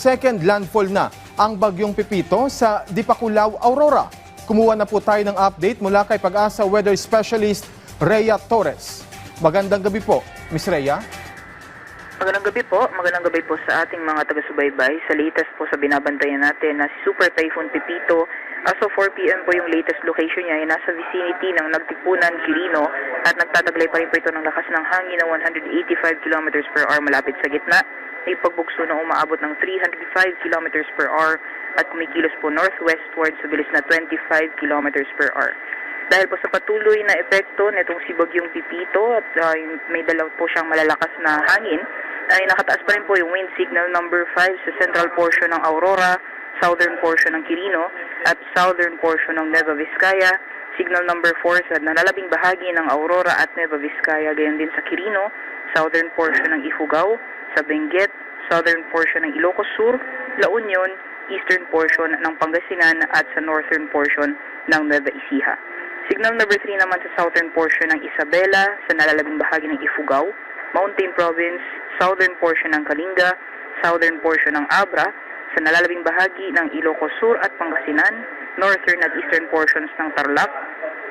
second landfall na ang bagyong Pipito sa Dipakulaw, Aurora. Kumuha na po tayo ng update mula kay Pag-asa Weather Specialist Rhea Torres. Magandang gabi po, Miss Rhea. Magandang gabi po sa ating mga taga-subaybay. Sa latest po sa binabantayan natin na si Super Typhoon Pipito. As of 4 p.m. po yung latest location niya ay nasa vicinity ng Nagtipunan, Quirino at nagtataglay pa rin po ito ng lakas ng hangin na 185 km per hour malapit sa gitna. May pagbugso na umaabot ng 305 km per hour at kumikilos po northwestward sa bilis na 25 km per hour. Dahil po sa patuloy na epekto nitong si Bagyong Pipito at may dalaw po siyang malalakas na hangin, ay nakataas pa rin po yung wind signal number 5 sa central portion ng Aurora, southern portion ng Quirino at southern portion ng Nueva Vizcaya, signal number 4 sa nalalabing bahagi ng Aurora at Nueva Vizcaya, gayon din sa Quirino, southern portion ng Ifugao, sa Benguet, southern portion ng Ilocos Sur, La Union, eastern portion ng Pangasinan at sa northern portion ng Nueva Ecija. Signal number 3 naman sa southern portion ng Isabela, sa nalalabing bahagi ng Ifugao, Mountain Province, southern portion ng Kalinga, southern portion ng Abra, sa nalalabing bahagi ng Ilocos Sur at Pangasinan, northern at eastern portions ng Tarlac,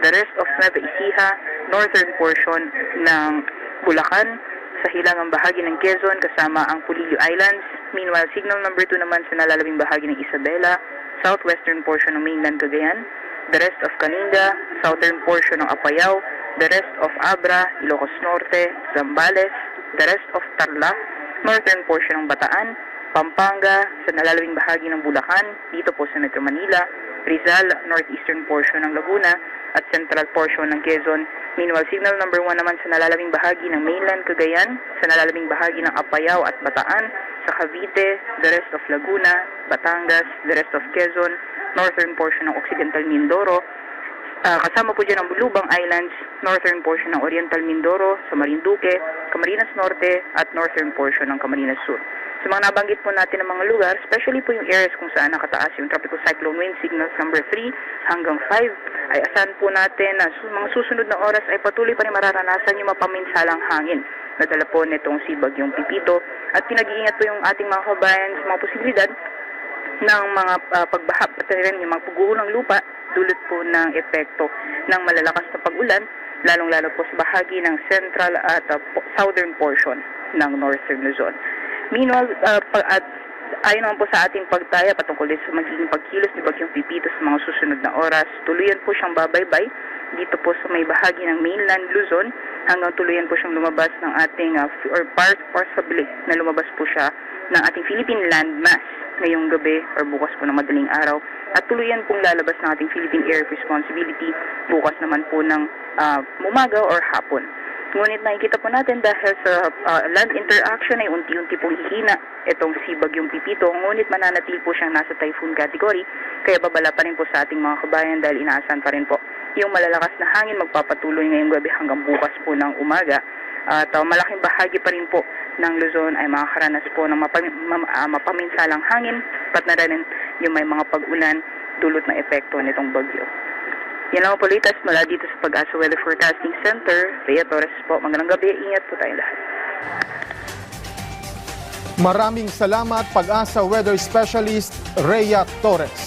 the rest of Nueva Ecija, northern portion ng Bulacan, sa hilangang bahagi ng Quezon kasama ang Pulilio Islands. Meanwhile, signal number 2 naman sa nalalabing bahagi ng Isabela, southwestern portion ng mainland Cagayan, the rest of Kalinga, southern portion ng Apayao, the rest of Abra, Ilocos Norte, Zambales, the rest of Tarlac, northern portion ng Bataan, Pampanga, sa nalalabing bahagi ng Bulacan, dito po sa Metro Manila, Rizal, northeastern portion ng Laguna, at central portion ng Quezon. Meanwhile, signal number 1 naman sa nalalabing bahagi ng mainland Cagayan, sa nalalabing bahagi ng Apayao at Bataan, sa Cavite, the rest of Laguna, Batangas, the rest of Quezon, northern portion ng Occidental Mindoro, kasama po dyan ang Lubang Islands, northern portion ng Oriental Mindoro, sa Marinduque, Camarines Norte, at northern portion ng Camarines Sur. Sa mga nabanggit po natin ng mga lugar, especially po yung areas kung saan nakataas yung tropical cyclone wind signals number 3 hanggang 5, ay asahan po natin na mga susunod na oras ay patuloy pa rin mararanasan yung mapaminsalang hangin na dala po nitong si Bagyong Pipito. At pinag-iingat po yung ating mga kabayan sa mga posibilidad ng mga pagbaha at rin yung mga pagguho ng lupa dulot po ng epekto ng malalakas na pag-ulan, lalong-lalo po sa bahagi ng central at southern portion ng northern Luzon. Meanwhile, ayon naman po sa ating pagtaya patungkol din sa magiging pagkilos ni Bagyong Pipito sa mga susunod na oras, tuluyan po siyang babaybay dito po sa may bahagi ng mainland Luzon hanggang tuluyan po siyang lumabas ng ating possibly na lumabas po siya ng ating Philippine landmass ngayong gabi or bukas po ng madaling araw at tuluyan pong lalabas ng ating Philippine Air Responsibility bukas naman po ng umaga or hapon. Ngunit nakikita po natin dahil sa land interaction ay unti-unti pong hihina itong si Bagyong Pipito, ngunit mananatili po siyang nasa typhoon category, kaya babala pa rin po sa ating mga kabayan dahil inaasahan pa rin po yung malalakas na hangin magpapatuloy ngayong gabi hanggang bukas po ng umaga. At malaking bahagi pa rin po ng Luzon ay makakaranas po ng mapaminsalang hangin, pat na rin yung may mga pag-ulan dulot na epekto nitong bagyo. Yan lang po latest mula dito sa Pag-asa Weather Forecasting Center. Rhea Torres po. Magandang gabi. Ingat po tayong lahat. Maraming salamat, Pag-asa Weather Specialist Rhea Torres.